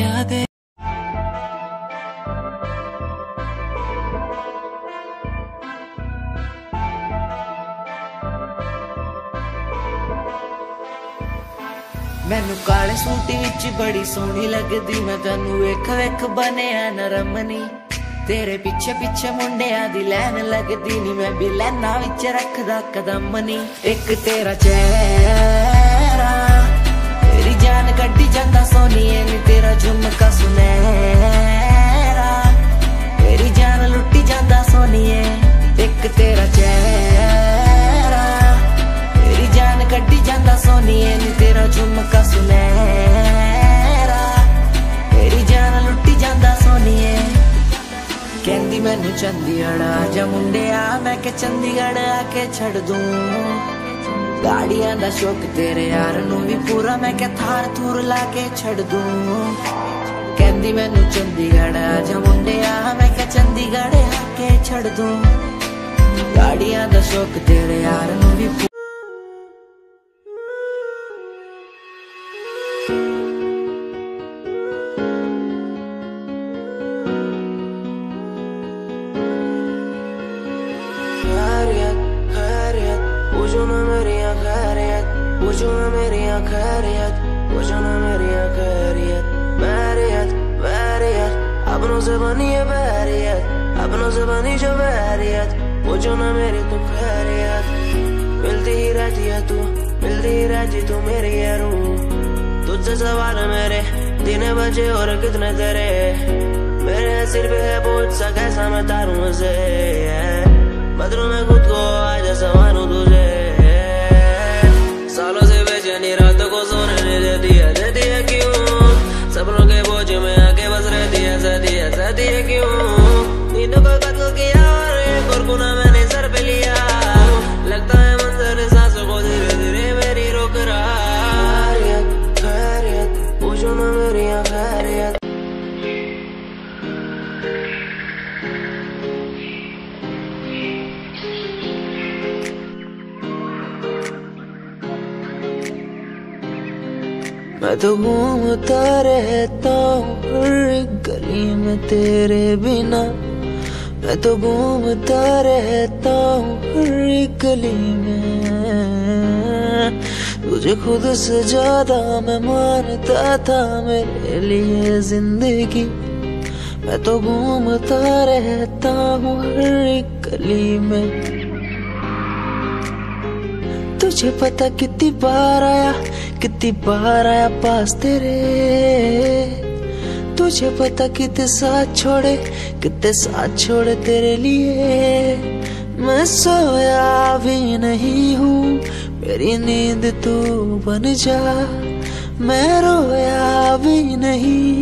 यादें मैनू काले सूट विच बड़ी सोहनी लगदी, मैं तैनू वेख वेख बनिया नरमनी, तेरे पीछे पीछे मुंडिया दी लैन लगदी नी, मैं भी लैना विच रखदा कदम नी। एक तेरा चेहरा तेरी जान कड्डी जांदा सोनिए नी, तेरा झुमका सुनहरा तेरी जान लुट्टी जांदा सोनिए। एक तेरा चेहरा तेरी जान कड्डी जांदा सोनिए नी, तेरा झुमका सुनहरा तेरी जान लुट्टी जांदा सोनिए। कहंदी मैनू चंडीगढ़ आजा मुंडिया, मैं के चंडीगढ़ आके छड़ दूं, गाड़ियां दा शौक तेरे यार नू भी पूरा, मैं के थार थूर लाके छड़ दूं। कहंदी मैनू चंडीगढ़ आजा मुंडिया, मैं के चंडीगढ़ आके छड़ दूं, गाड़ियां दा शौक तेरे यार नू भी पूछो ना मेरी खैरियत, पूछो ना मेरी खैरियत, पूछो ना मेरी खैरियत, बैरियत बैरियत अपनों से बनी है बैरियत, अपनों से बनी जो बैरियत, पूछो ना मेरी तू खैरियत। मिलती ही रहती है तू, मिलती ही रहती तू मेरी है रूह, तुझसे सवाल मेरे दिन बजे और कितने तेरे, मेरे सिर पे है बोझ सा कैसा मैं तारूं उसे, बदलूं मैं खुद को आज संवारूं तुझे, सालों से बेचैनी रातों को सोने ने दे दिया क्यों, सपनों के बोझ में आके बस रहती है क्यों, नींदों को कत्ल किया और एक और गुनाह मैंने सर पे लिया, लगता है मंजर सांसों को धीरे धीरे मेरी रोक रहा। खैरियत खैरियत पूछो ना मेरी खैरियत, मैं तो घूमता रहता हूँ हर गली में तेरे बिना, मैं तो घूमता रहता हूँ हर गली में, तुझे खुद से ज्यादा मैं मानता था मेरे लिए जिंदगी, मैं तो घूमता रहता हूँ हर गली में। तुझे पता कितनी बार आया पास तेरे, तुझे पता कितने साथ छोड़े तेरे लिए मैं सोया भी नहीं हूँ। मेरी नींद तू बन जा, मैं रोया भी नहीं,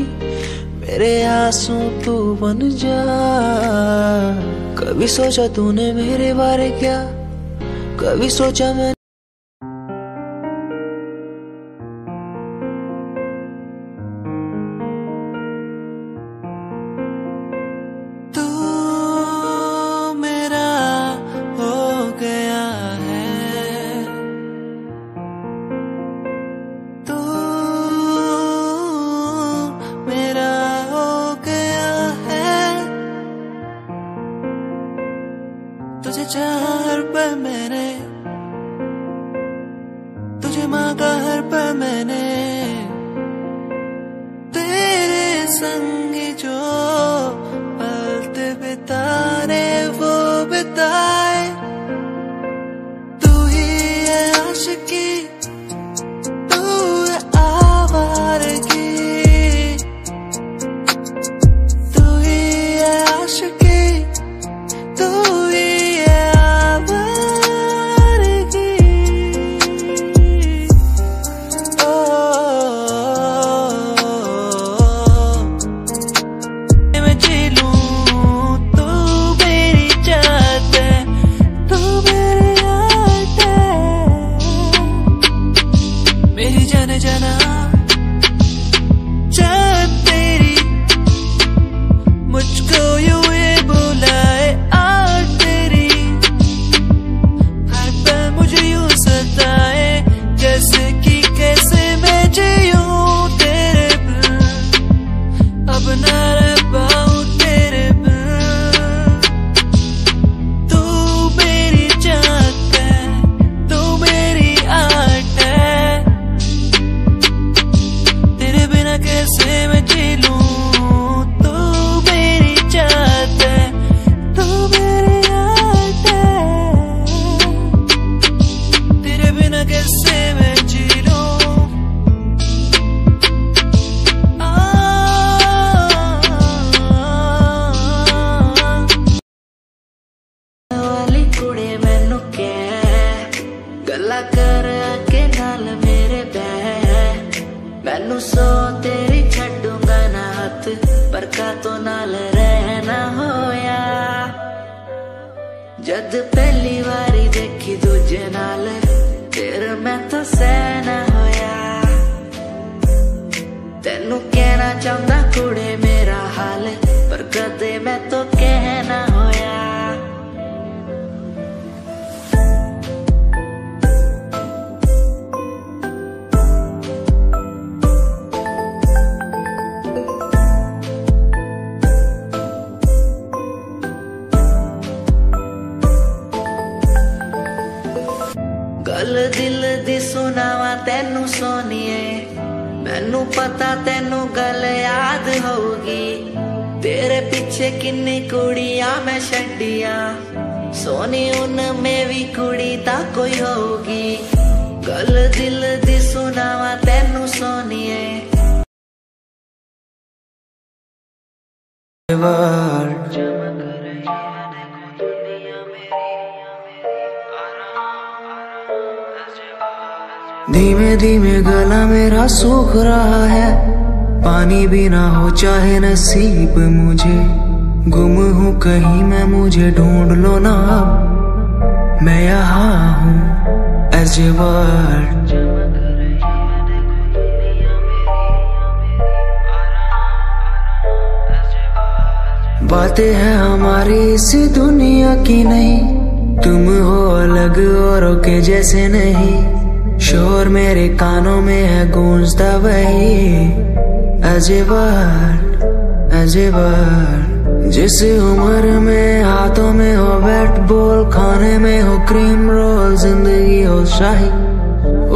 मेरे आंसू तू बन जा। कभी सोचा तूने मेरे बारे क्या, कभी सोचा मैं तुझे चाहा हर पल मैंने, तुझे मांगा हर पल मैंने, तेरे संग जो पल बिताने वो बिताए। तू ही है आशिकी, तू है आवारगी, तू ही है आशिकी, तू मैनू सो तेरी छड्डूंगा ना हथ, पर का तो नाल रहना होया। जद पहली बारी देखी दूजे नाल, तेरे मैं तो सहना होया। तेनू कहना चाहता कुड़े मेरा हाल, पर कदे मैं तो कहना होया। गल दिल दी सुनावा तेनू सोनिए, मैनू पता तेनू गल याद होगी। तेरे पीछे किन्नी कुड़ियां मैं छड्डियां, सोनी उनमें भी कुड़ी ता कोई होगी। गल दिल दी सुनावा तेनू सोनिए। धीमे धीमे गला मेरा सूख रहा है, पानी भी ना हो चाहे नसीब मुझे। गुम हूँ कहीं मैं, मुझे ढूंढ लो ना अब, मैं यहाँ हूँ as a word। बातें हैं हमारी इस दुनिया की नहीं, तुम हो अलग औरों के जैसे नहीं। शोर मेरे कानों में है गूंजता वही as a word। जिस उम्र में हाथों में हो बैट बॉल, खाने में हो क्रीम रोल, जिंदगी हो शाही,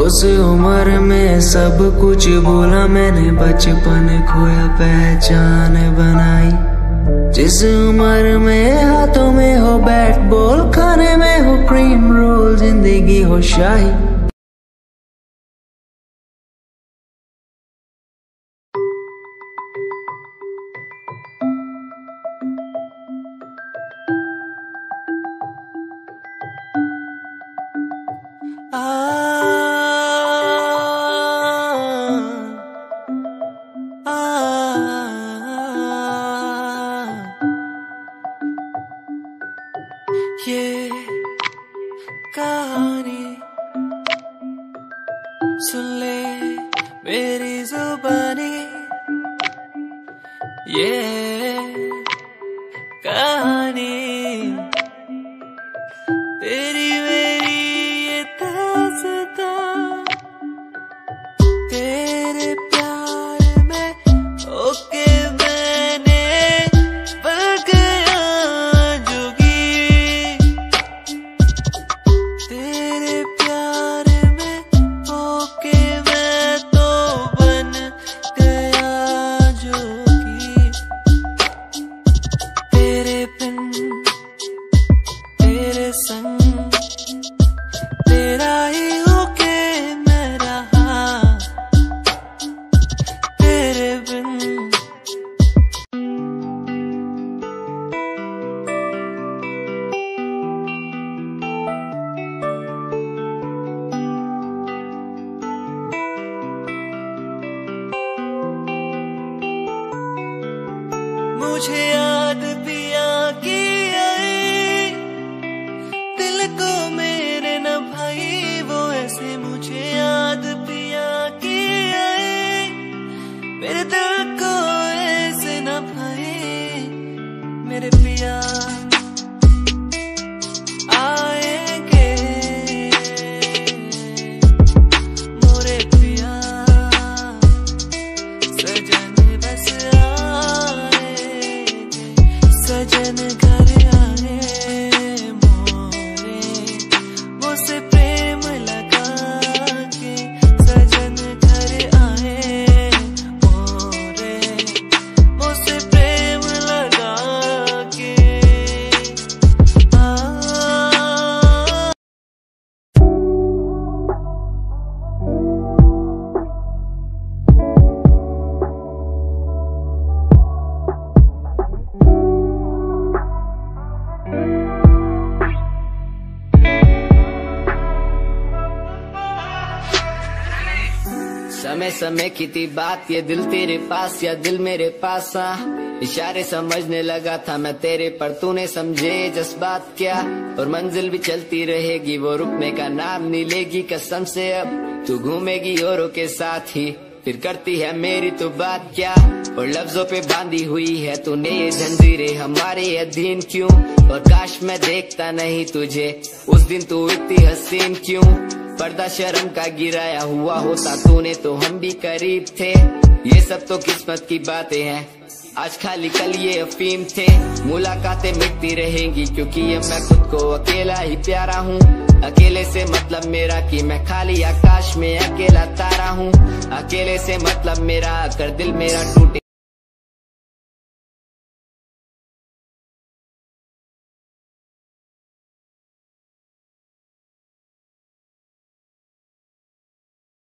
उस उम्र में सब कुछ भूला मैंने, बचपन खोया पहचान बनाई। जिस उम्र में हाथों में हो बैट बॉल, खाने में हो क्रीम रोल, जिंदगी हो शाही। ये कहानी सुन ले मेरी जुबानी, ये कहानी तेरी मेरी ये दास्तां, तेरे प्यार में होके मैंने बन गया जोगी, तेरे प्यार में होके मैं तो बन गया जोगी। तेरे बिन तेरे संग तेरा ही होके मैं रहा, तेरे बिन। मुझे याद पिया की आई, दिल को मेरे न भाई वो ऐसे, मुझे याद पिया की आई, मेरे दिल को ऐसे न भाई, मेरे पिया आएंगे, मोरे पिया सजन बस सजन घर आए मोरे, मुझसे प्रेम लगा के सजन घर आए मोरे, मुझसे प्रेम लगा के। समय समय की थी बात, ये दिल तेरे पास या दिल मेरे पास, इशारे समझने लगा था मैं तेरे पर, तूने समझे जज्बात क्या, और मंजिल भी चलती रहेगी वो रुकने का नाम नहीं लेगी कसम से, अब तू घूमेगी औरों के साथ ही, फिर करती है मेरी तो बात क्या, और लफ्जों पे बांधी हुई है तूने ये जंजीरें हमारे अधीन क्यों, और काश मैं देखता नहीं तुझे उस दिन तू इतनी हसीन क्यों, पर्दा शर्म का गिराया हुआ होता तूने तो हम भी करीब थे, ये सब तो किस्मत की बातें हैं, आज खाली कल ये अफीम थे, मुलाकातें मिटती रहेंगी क्योंकि ये मैं खुद को अकेला ही प्यारा हूँ, अकेले से मतलब मेरा कि मैं खाली आकाश में अकेला तारा हूँ, अकेले से मतलब मेरा अगर दिल मेरा टूटे